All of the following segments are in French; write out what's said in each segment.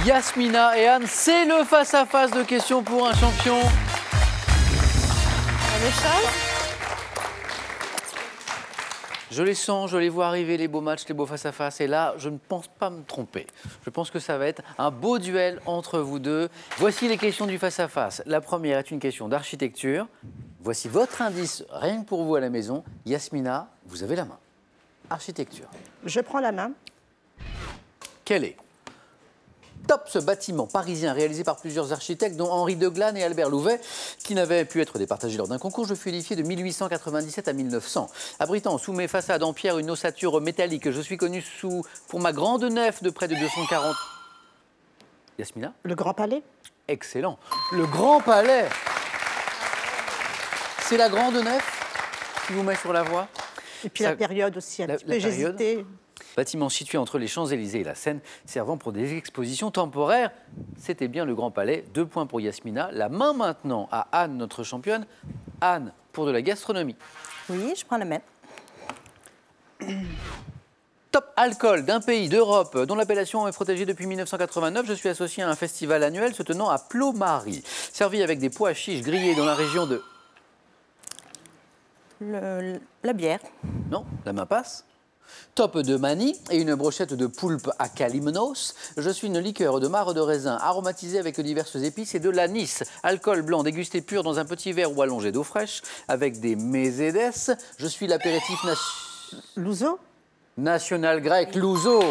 Yasmina et Anne, c'est le face-à-face de questions pour un champion. Je les sens, je les vois arriver, les beaux matchs, les beaux face-à-face. Et là, je ne pense pas me tromper. Je pense que ça va être un beau duel entre vous deux. Voici les questions du face-à-face. La première est une question d'architecture. Voici votre indice, rien que pour vous à la maison. Yasmina, vous avez la main. Architecture. Je prends la main. Quel est top ce bâtiment parisien réalisé par plusieurs architectes, dont Henri Deglane et Albert Louvet, qui n'avaient pu être départagés lors d'un concours. Je fus édifié de 1897 à 1900. Abritant sous mes façades en pierre une ossature métallique, je suis connu pour ma grande nef de près de 240... Yasmina? Le Grand Palais. Excellent. Le Grand Palais. C'est la grande nef qui vous met sur la voie. Et puis la période aussi, un petit peu, j'hésitais. Bâtiment situé entre les Champs-Élysées et la Seine, servant pour des expositions temporaires. C'était bien le Grand Palais. 2 points pour Yasmina. La main maintenant à Anne, notre championne. Anne, pour de la gastronomie. Oui, je prends la même. Top alcool d'un pays d'Europe dont l'appellation est protégée depuis 1989. Je suis associé à un festival annuel se tenant à Plomarie. Servi avec des pois chiches grillés dans la région de... La bière. Non, la main passe. Top de manie et une brochette de poulpe à Kalimnos. Je suis une liqueur de marc de raisin aromatisée avec diverses épices et de l'anis. Alcool blanc dégusté pur dans un petit verre ou allongé d'eau fraîche avec des mésédes. Je suis l'apéritif L'ouzo national grec, l'ouzo.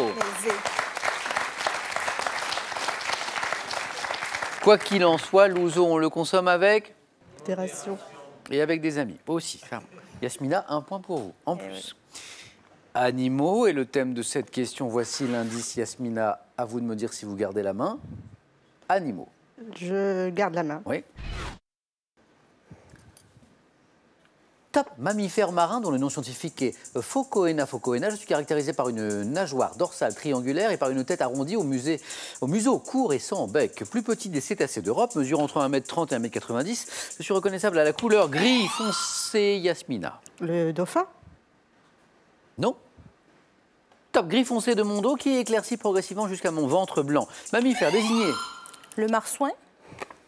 Quoi qu'il en soit, l'ouzo, on le consomme avec des rations. Et avec des amis aussi. Yasmina, 1 point pour vous. En plus. Animaux est le thème de cette question. Voici l'indice, Yasmina. À vous de me dire si vous gardez la main. Animaux. Je garde la main. Oui. Top mammifère marin dont le nom scientifique est Phocoena phocoena. Je suis caractérisé par une nageoire dorsale triangulaire et par une tête arrondie au museau court et sans bec. Plus petit des cétacés d'Europe, mesurant entre 1,30 m et 1,90 m. Je suis reconnaissable à la couleur gris foncé. Yasmina. Le dauphin? Non. Top gris foncé de mon dos qui éclaircit progressivement jusqu'à mon ventre blanc. Mammifère désigné. Le marsouin?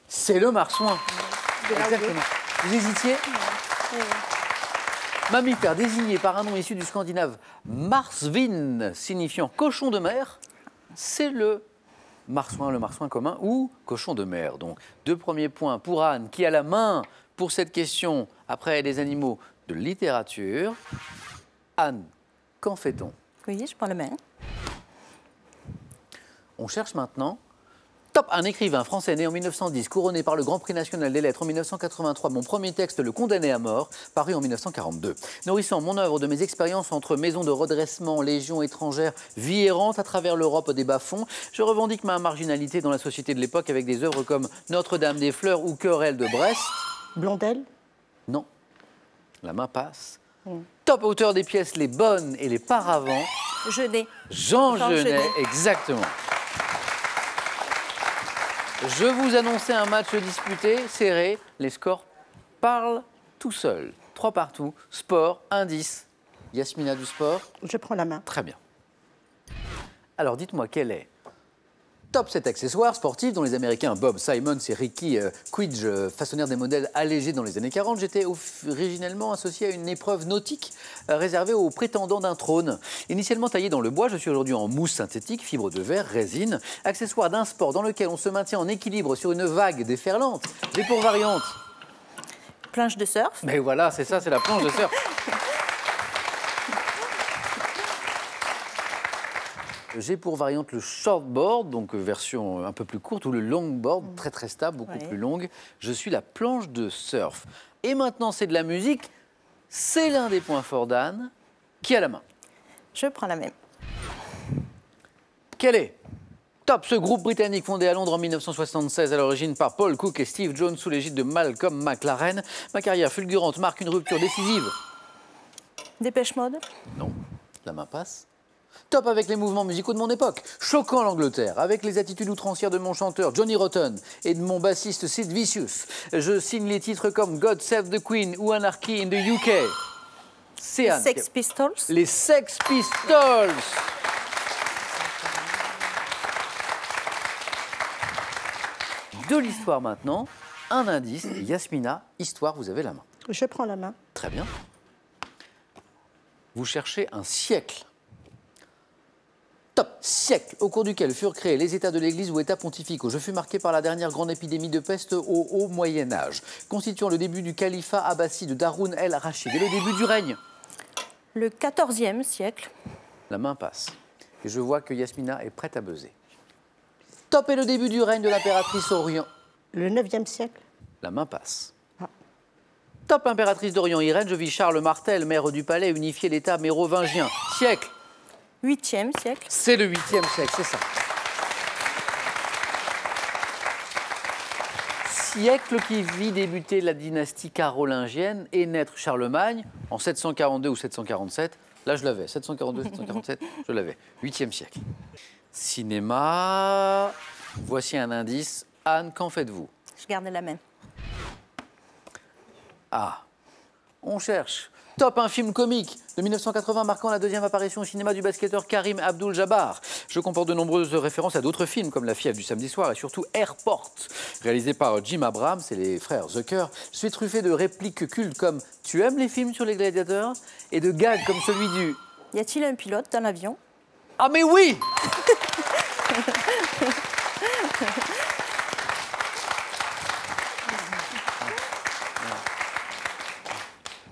C'est le marsouin. Exactement. Vous hésitiez? Mammifère désigné par un nom issu du scandinave marsvin, signifiant cochon de mer. C'est le marsouin commun ou cochon de mer. Donc, 2 premiers points pour Anne qui a la main pour cette question après les animaux de littérature. Anne, qu'en fait-on? Oui, je prends la main. On cherche maintenant. Top, un écrivain français né en 1910, couronné par le Grand Prix national des lettres en 1983. Mon premier texte, Le condamné à mort, paru en 1942. Nourrissant mon œuvre de mes expériences entre maisons de redressement, légions étrangères, vie errante à travers l'Europe des bas-fonds, je revendique ma marginalité dans la société de l'époque avec des œuvres comme Notre-Dame des Fleurs ou Querelle de Brest. Blondel? Non. La main passe. Top, auteur des pièces Les Bonnes et Les Paravents. Genet. Jean Genet, exactement. Je vous annonçais un match disputé, serré. Les scores parlent tout seuls. 3 partout. Sport, indice. Yasmina du sport. Je prends la main. Très bien. Alors, dites-moi, quel est top cet accessoire sportif dont les Américains Bob Simons et Ricky Quidge façonnèrent des modèles allégés dans les années 40. J'étais originellement associé à une épreuve nautique réservée aux prétendants d'un trône. Initialement taillé dans le bois, je suis aujourd'hui en mousse synthétique, fibre de verre, résine. Accessoire d'un sport dans lequel on se maintient en équilibre sur une vague déferlante. J'ai pour variante. Planche de surf. Mais voilà, c'est ça, c'est la planche de surf. J'ai pour variante le shortboard, donc version un peu plus courte, ou le longboard, très très stable, beaucoup plus longue. Je suis la planche de surf. Et maintenant, c'est de la musique. C'est l'un des points forts d'Anne. Qui a la main? Je prends la même. Quel est top ce groupe britannique fondé à Londres en 1976, à l'origine par Paul Cook et Steve Jones sous l'égide de Malcolm McLaren. Ma carrière fulgurante marque une rupture décisive. Dépêche Mode? Non, la main passe. Top avec les mouvements musicaux de mon époque. Choquant l'Angleterre, avec les attitudes outrancières de mon chanteur Johnny Rotten et de mon bassiste Sid Vicious. Je signe les titres comme God Save the Queen ou Anarchy in the UK. C'est Anne. Sex Pistols? Les Sex Pistols. De l'histoire maintenant, un indice. Yasmina, histoire, vous avez la main. Je prends la main. Très bien. Vous cherchez un siècle. Top, siècle au cours duquel furent créés les États de l'Église ou États pontificaux. Je fus marqué par la dernière grande épidémie de peste au haut Moyen-Âge, constituant le début du califat abbasside d'Haroun el-Rachid et le début du règne. Le 14e siècle. La main passe. Et je vois que Yasmina est prête à buzzer. Top est le début du règne de l'impératrice Orient. Le 9e siècle. La main passe. Ah. Top impératrice d'Orient Irène, je vis Charles Martel, maire du palais, unifier l'État mérovingien. Siècle. 8e siècle. C'est le 8e siècle, c'est ça. Siècle qui vit débuter la dynastie carolingienne et naître Charlemagne en 742 ou 747. Là, je l'avais. 742, 747, je l'avais. 8e siècle. Cinéma. Voici un indice. Anne, qu'en faites-vous? Je garde la même. Ah, on cherche. Top, un film comique de 1980 marquant la deuxième apparition au cinéma du basketteur Karim Abdul-Jabbar. Je comporte de nombreuses références à d'autres films comme La fièvre du samedi soir et surtout Airport, réalisé par Jim Abrahams et les frères Zucker. Je suis truffé de répliques cultes comme « Tu aimes les films sur les gladiateurs ?» et de gags comme celui du Y a-t-il un pilote dans l'avion? « Ah mais oui !»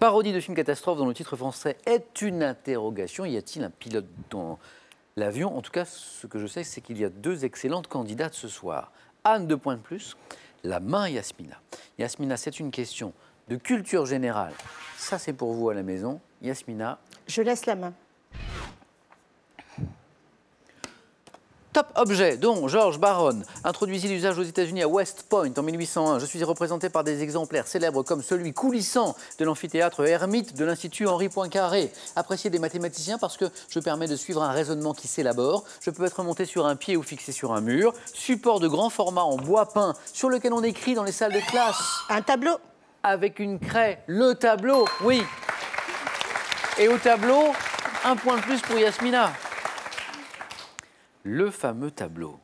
Parodie de film catastrophe dont le titre français est une interrogation. Y a-t-il un pilote dans l'avion? En tout cas, ce que je sais, c'est qu'il y a deux excellentes candidates ce soir. Anne, 2 points de plus. La main Yasmina. Yasmina, c'est une question de culture générale. Ça, c'est pour vous à la maison. Yasmina. Je laisse la main. Top objet dont George Barron introduisit l'usage aux États-Unis à West Point en 1801. Je suis représenté par des exemplaires célèbres comme celui coulissant de l'amphithéâtre Hermite de l'Institut Henri Poincaré. Apprécié des mathématiciens parce que je permets de suivre un raisonnement qui s'élabore. Je peux être monté sur un pied ou fixé sur un mur. Support de grand format en bois peint sur lequel on écrit dans les salles de classe. Un tableau. Avec une craie. Le tableau, oui. Et au tableau, 1 point de plus pour Yasmina. Le fameux tableau.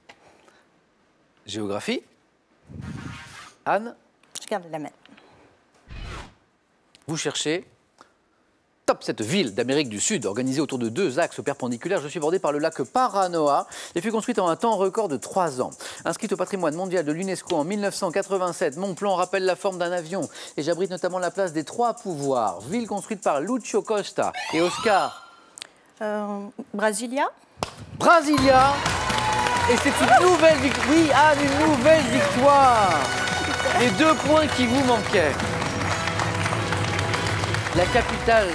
Géographie. Anne, Je garde la même. vous cherchez. Top, cette ville d'Amérique du Sud, organisée autour de 2 axes perpendiculaires. Je suis bordé par le lac Paranoa et fut construite en un temps record de 3 ans. Inscrite au patrimoine mondial de l'UNESCO en 1987, mon plan rappelle la forme d'un avion et j'abrite notamment la place des 3 pouvoirs. Ville construite par Lucio Costa et Oscar. Brasilia. Brasilia. Et c'est une nouvelle victoire. Oui, Anne, une nouvelle victoire. Les 2 points qui vous manquaient. La capitale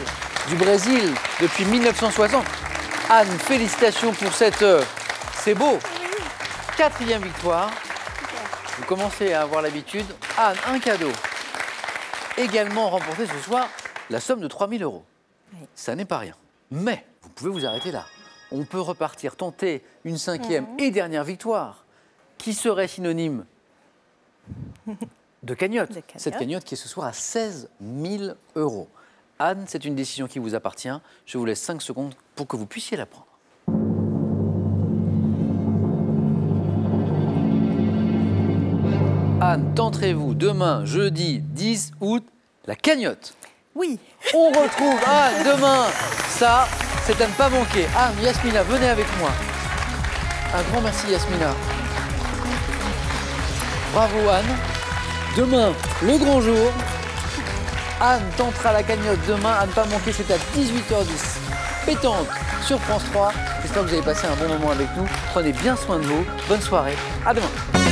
du Brésil depuis 1960. Anne, félicitations pour cette... c'est beau. 4e victoire. Vous commencez à avoir l'habitude. Anne, un cadeau. Également remporté ce soir la somme de 3 000 €. Oui. Ça n'est pas rien. Mais vous pouvez vous arrêter là. On peut repartir, tenter une 5e et dernière victoire, qui serait synonyme de cagnotte. Cette cagnotte qui est ce soir à 16 000 €. Anne, c'est une décision qui vous appartient. Je vous laisse 5 secondes pour que vous puissiez la prendre. Anne, tenterez-vous demain, jeudi 10 août, la cagnotte? Oui. On retrouve Anne demain. Ça, c'est à ne pas manquer. Anne, Yasmina, venez avec moi. Un grand merci, Yasmina. Bravo, Anne. Demain, le grand jour. Anne tentera la cagnotte demain à ne pas manquer. C'est à 18h10. Pétanque sur France 3. J'espère que vous avez passé un bon moment avec nous. Prenez bien soin de vous. Bonne soirée. À demain.